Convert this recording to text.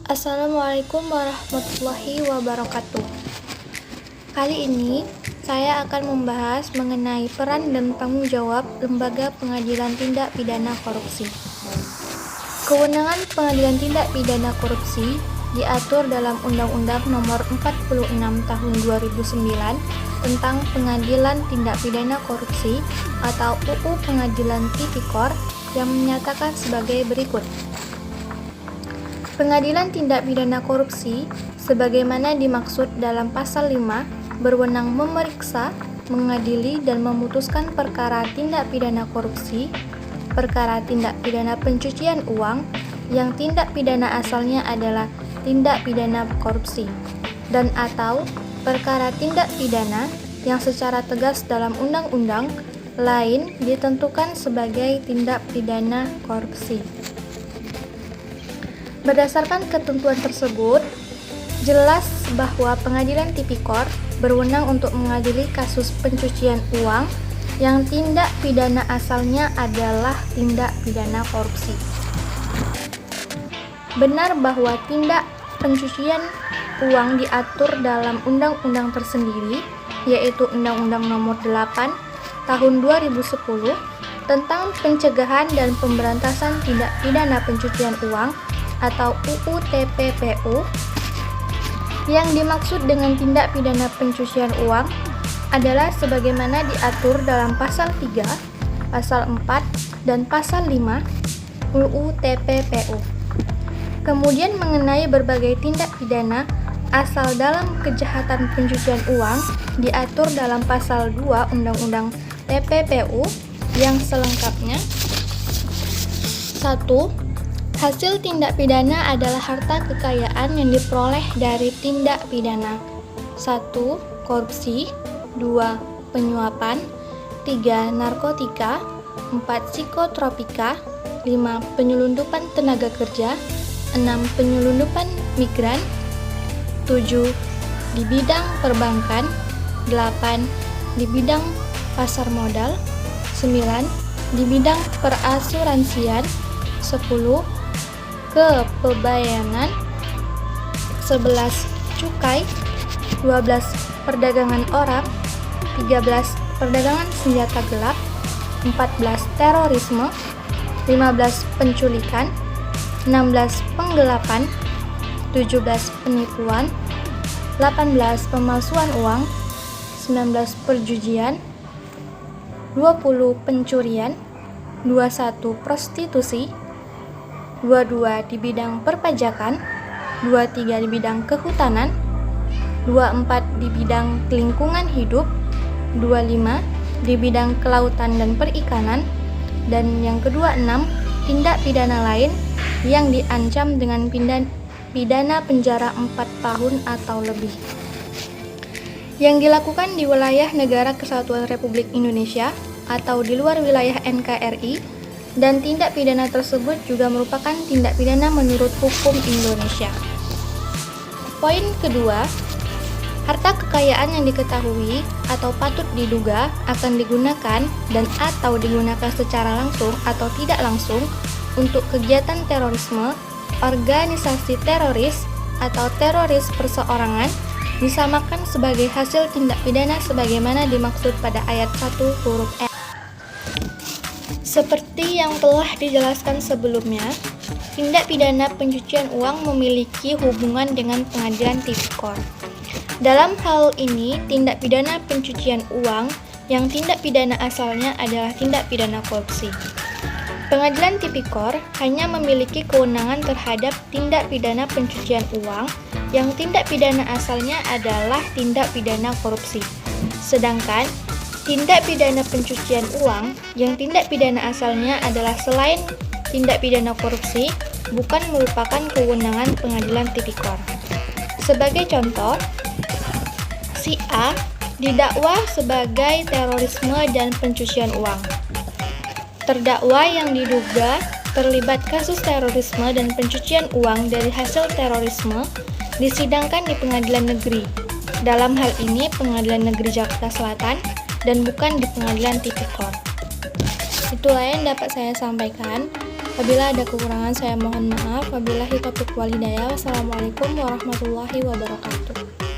Assalamualaikum warahmatullahi wabarakatuh. Kali ini saya akan membahas mengenai peran dan tanggung jawab Lembaga Pengadilan Tindak Pidana Korupsi. Kewenangan Pengadilan Tindak Pidana Korupsi diatur dalam Undang-Undang Nomor 46 Tahun 2009 tentang Pengadilan Tindak Pidana Korupsi atau UU Pengadilan Tipikor yang menyatakan sebagai berikut. Pengadilan Tindak Pidana Korupsi, sebagaimana dimaksud dalam Pasal 5, berwenang memeriksa, mengadili, dan memutuskan perkara tindak pidana korupsi, perkara tindak pidana pencucian uang, yang tindak pidana asalnya adalah tindak pidana korupsi, dan atau perkara tindak pidana yang secara tegas dalam undang-undang lain ditentukan sebagai tindak pidana korupsi. Berdasarkan ketentuan tersebut, jelas bahwa Pengadilan Tipikor berwenang untuk mengadili kasus pencucian uang yang tindak pidana asalnya adalah tindak pidana korupsi. Benar bahwa tindak pencucian uang diatur dalam undang-undang tersendiri, yaitu Undang-Undang Nomor 8 Tahun 2010 tentang Pencegahan dan Pemberantasan Tindak Pidana Pencucian Uang atau UU TPPU. Yang dimaksud dengan tindak pidana pencucian uang adalah sebagaimana diatur dalam Pasal 3, Pasal 4, dan Pasal 5 UU TPPU. Kemudian mengenai berbagai tindak pidana asal dalam kejahatan pencucian uang diatur dalam Pasal 2 Undang-Undang TPPU yang selengkapnya. 1. Hasil tindak pidana adalah harta kekayaan yang diperoleh dari tindak pidana. 1. Korupsi. 2. Penyuapan. 3. Narkotika. 4. Psikotropika. 5. Penyelundupan tenaga kerja. 6. Penyelundupan migran. 7. Di bidang perbankan. 8. Di bidang pasar modal. 9. Di bidang perasuransian. 10. Kepebayanan. 11. Cukai. 12. Perdagangan orang. 13. Perdagangan senjata gelap. 14. Terorisme. 15. Penculikan. 16. Penggelapan. 17. Penipuan. 18. Pemalsuan uang. 19. Perjudian. 20. Pencurian. 21. Prostitusi. 22. Di bidang perpajakan. 23. Di bidang kehutanan. 24. Di bidang lingkungan hidup. 25. Di bidang kelautan dan perikanan. Dan yang kedua 6. Tindak pidana lain yang diancam dengan pidana penjara 4 tahun atau lebih, yang dilakukan di wilayah Negara Kesatuan Republik Indonesia atau di luar wilayah NKRI, dan tindak pidana tersebut juga merupakan tindak pidana menurut hukum Indonesia. Poin kedua, harta kekayaan yang diketahui atau patut diduga akan digunakan dan atau digunakan secara langsung atau tidak langsung untuk kegiatan terorisme, organisasi teroris, atau teroris perseorangan disamakan sebagai hasil tindak pidana sebagaimana dimaksud pada ayat 1 huruf N. Seperti yang telah dijelaskan sebelumnya, tindak pidana pencucian uang memiliki hubungan dengan Pengadilan Tipikor. Dalam hal ini, tindak pidana pencucian uang yang tindak pidana asalnya adalah tindak pidana korupsi. Pengadilan Tipikor hanya memiliki kewenangan terhadap tindak pidana pencucian uang yang tindak pidana asalnya adalah tindak pidana korupsi. Sedangkan tindak pidana pencucian uang yang tindak pidana asalnya adalah selain tindak pidana korupsi bukan merupakan kewenangan Pengadilan Tipikor. Sebagai contoh, si A didakwa sebagai terorisme dan pencucian uang. Terdakwa yang diduga terlibat kasus terorisme dan pencucian uang dari hasil terorisme disidangkan di pengadilan negeri. Dalam hal ini Pengadilan Negeri Jakarta Selatan dan bukan di Pengadilan Tipikor. Itulah yang dapat saya sampaikan. Apabila ada kekurangan saya mohon maaf. Wabillahi taufiq wal hidayah. Wassalamualaikum warahmatullahi wabarakatuh.